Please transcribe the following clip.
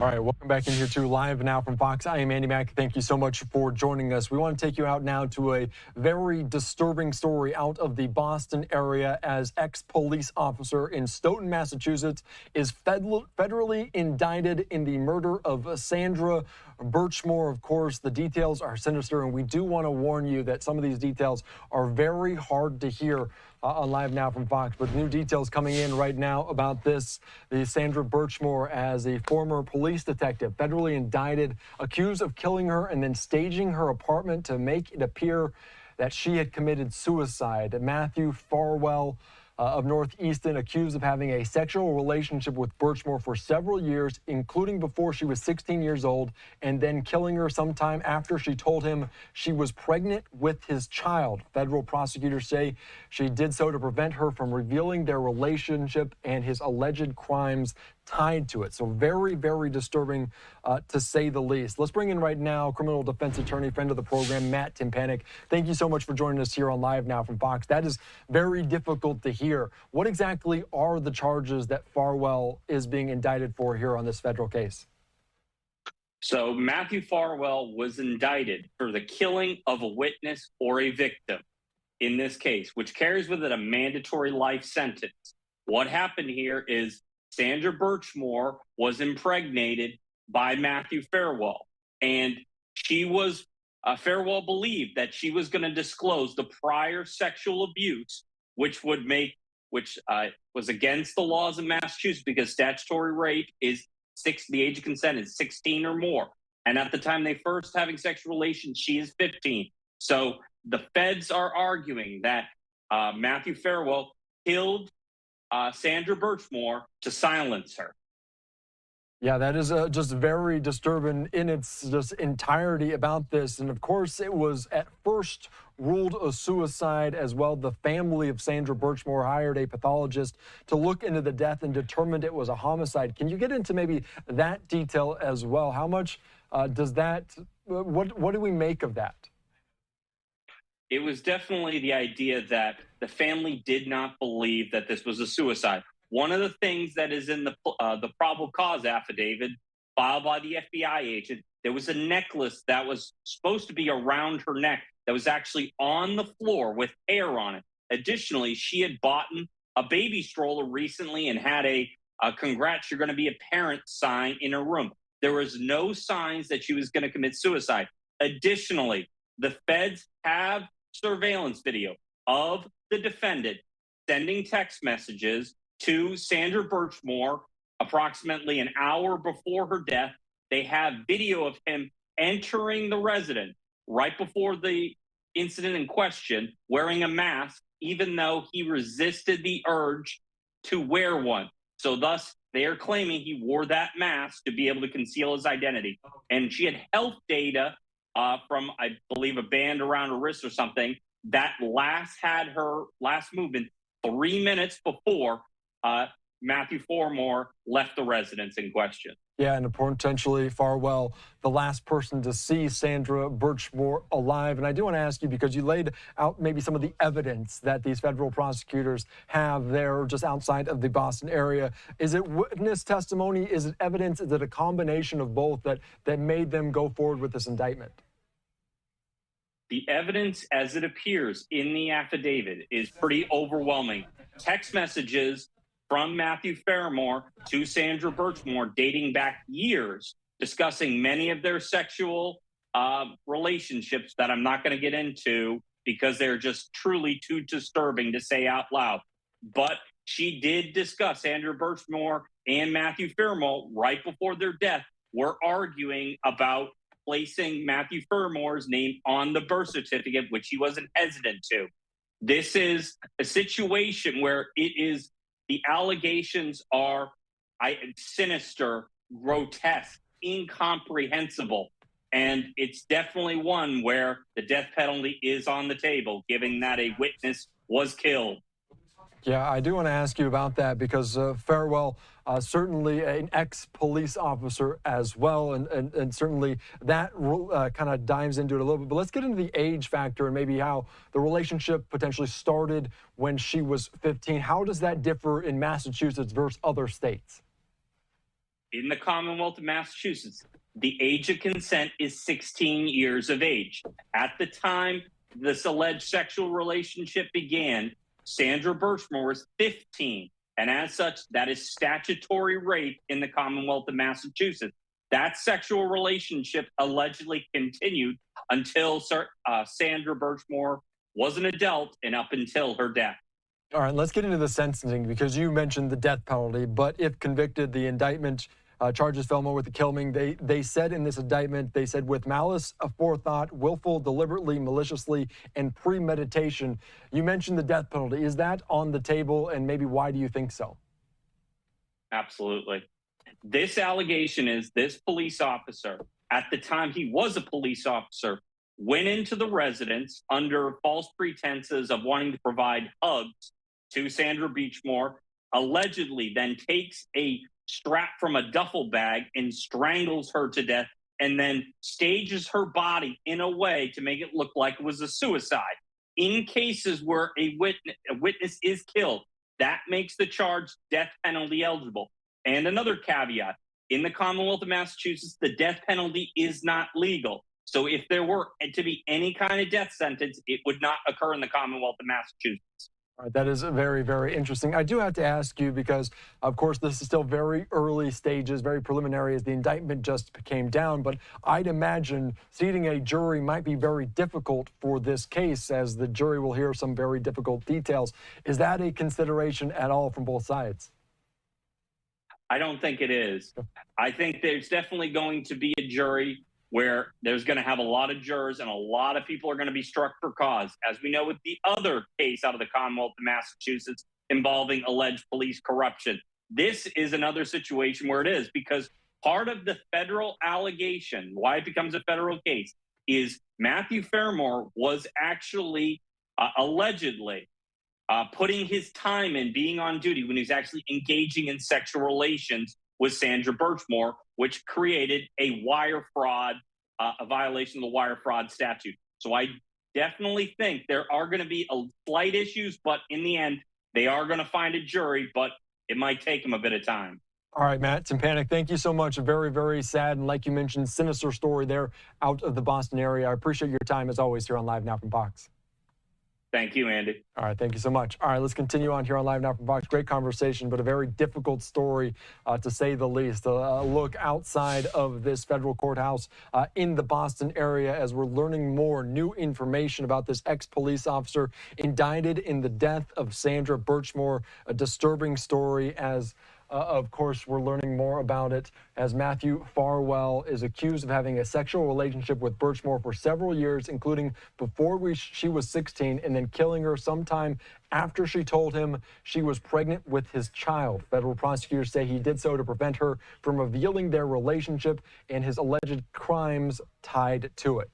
All right, welcome back in here to Live Now from Fox. I am Andy Mack. Thank you so much for joining us. We want to take you out now to a very disturbing story out of the Boston area as ex-police officer in Stoughton, Massachusetts is federally indicted in the murder of Sandra Birchmore. Of course, the details are sinister, and we do want to warn you that some of these details are very hard to hear on Live Now from Fox. But new details coming in right now about this. The Sandra Birchmore, as a former police detective, federally indicted, accused of killing her and then staging her apartment to make it appear that she had committed suicide. Matthew Farwell of Northeastern, accused of having a sexual relationship with Birchmore for several years, including before she was 16 years old, and then killing her sometime after she told him she was pregnant with his child. Federal prosecutors say she did so to prevent her from revealing their relationship and his alleged crimes tied to it. So very, very disturbing, to say the least. Let's bring in right now criminal defense attorney, friend of the program, Matt Timpanek. Thank you so much for joining us here on Live Now from Fox. That is very difficult to hear. What exactly are the charges that Farwell is being indicted for here on this federal case? So Matthew Farwell was indicted for the killing of a witness or a victim in this case, which carries with it a mandatory life sentence. What happened here is Sandra Birchmore was impregnated by Matthew Farwell, and Farwell believed that she was going to disclose the prior sexual abuse, which was against the laws of Massachusetts because statutory rape is the age of consent is 16 or more. And at the time they first having sexual relations, she is 15. So the feds are arguing that Matthew Farwell killed Sandra Birchmore to silence her. Yeah, that is just very disturbing in its just entirety about this. And of course, it was at first ruled a suicide as well. The family of Sandra Birchmore hired a pathologist to look into the death and determined it was a homicide. Can you get into maybe that detail as well? How much does that, what do we make of that? It was definitely the idea that the family did not believe that this was a suicide. One of the things that is in the probable cause affidavit filed by the FBI agent, there was a necklace that was supposed to be around her neck that was actually on the floor with hair on it. Additionally, she had bought a baby stroller recently and had a congrats, you're going to be a parent sign in her room. There was no signs that she was going to commit suicide. Additionally, the feds have surveillance video of the defendant sending text messages to Sandra Birchmore approximately an hour before her death. They have video of him entering the residence right before the incident in question, wearing a mask, even though he resisted the urge to wear one. So thus, they are claiming he wore that mask to be able to conceal his identity. And she had health data from, I believe, a band around her wrist or something that had her last movement 3 minutes before Matthew Farwell left the residence in question. Yeah, and potentially Farwell, the last person to see Sandra Birchmore alive. And I do want to ask you, because you laid out maybe some of the evidence that these federal prosecutors have there just outside of the Boston area. Is it witness testimony? Is it evidence? Is it a combination of both that made them go forward with this indictment? The evidence as it appears in the affidavit is pretty overwhelming. Text messages from Matthew Farwell to Sandra Birchmore dating back years, discussing many of their sexual relationships that I'm not going to get into because they're just truly too disturbing to say out loud. But she did discuss Sandra Birchmore and Matthew Farwell right before their death were arguing about placing Matthew Farwell's name on the birth certificate, which he wasn't hesitant to. This is a situation where the allegations are sinister, grotesque, incomprehensible. And it's definitely one where the death penalty is on the table, given that a witness was killed. Yeah, I do want to ask you about that because Farwell, certainly an ex-police officer as well, and certainly that kind of dives into it a little bit. But let's get into the age factor and maybe how the relationship potentially started when she was 15. How does that differ in Massachusetts versus other states? in the Commonwealth of Massachusetts, the age of consent is 16 years of age. At the time this alleged sexual relationship began, Sandra Birchmore was 15. And as such, that is statutory rape in the Commonwealth of Massachusetts. That sexual relationship allegedly continued until Sandra Birchmore was an adult and up until her death. All right, let's get into the sentencing because you mentioned the death penalty, but if convicted, the indictment charges Farwell with the killing. They said in this indictment, they said with malice aforethought, willful, deliberately, maliciously, and premeditation. You mentioned the death penalty. Is that on the table, and maybe why do you think so? Absolutely. This allegation is this police officer, at the time he was a police officer, went into the residence under false pretenses of wanting to provide hugs to Sandra Birchmore, allegedly then takes a strap from a duffel bag and strangles her to death, and then stages her body in a way to make it look like it was a suicide. In cases where a witness is killed, that makes the charge death penalty eligible. And another caveat, in the Commonwealth of Massachusetts, the death penalty is not legal. So if there were to be any kind of death sentence, it would not occur in the Commonwealth of Massachusetts. All right, that is very, very interesting. I do have to ask you because, of course, this is still very early stages, very preliminary as the indictment just came down, but I'd imagine seating a jury might be very difficult for this case as the jury will hear some very difficult details. Is that a consideration at all from both sides? I don't think it is. I think there's definitely going to be a jury where there's going to have a lot of jurors and a lot of people are going to be struck for cause, as we know with the other case out of the Commonwealth of Massachusetts involving alleged police corruption. This is another situation where it is because part of the federal allegation, why it becomes a federal case, is Matthew Farwell was actually allegedly putting his time in being on duty when he's actually engaging in sexual relations with Sandra Birchmore, which created a wire fraud, a violation of the wire fraud statute. So I definitely think there are going to be slight issues, but in the end, they are going to find a jury, but it might take them a bit of time. All right, Matt Timpanek, thank you so much. A very, very sad and, like you mentioned, sinister story there out of the Boston area. I appreciate your time, as always, here on Live Now from Fox. Thank you, Andy. All right, thank you so much. All right, let's continue on here on Live Now from Fox. Great conversation, but a very difficult story, to say the least. A look outside of this federal courthouse in the Boston area as we're learning more new information about this ex-police officer indicted in the death of Sandra Birchmore. A disturbing story as of course, we're learning more about it as Matthew Farwell is accused of having a sexual relationship with Birchmore for several years, including before she was 16, and then killing her sometime after she told him she was pregnant with his child. Federal prosecutors say he did so to prevent her from revealing their relationship and his alleged crimes tied to it.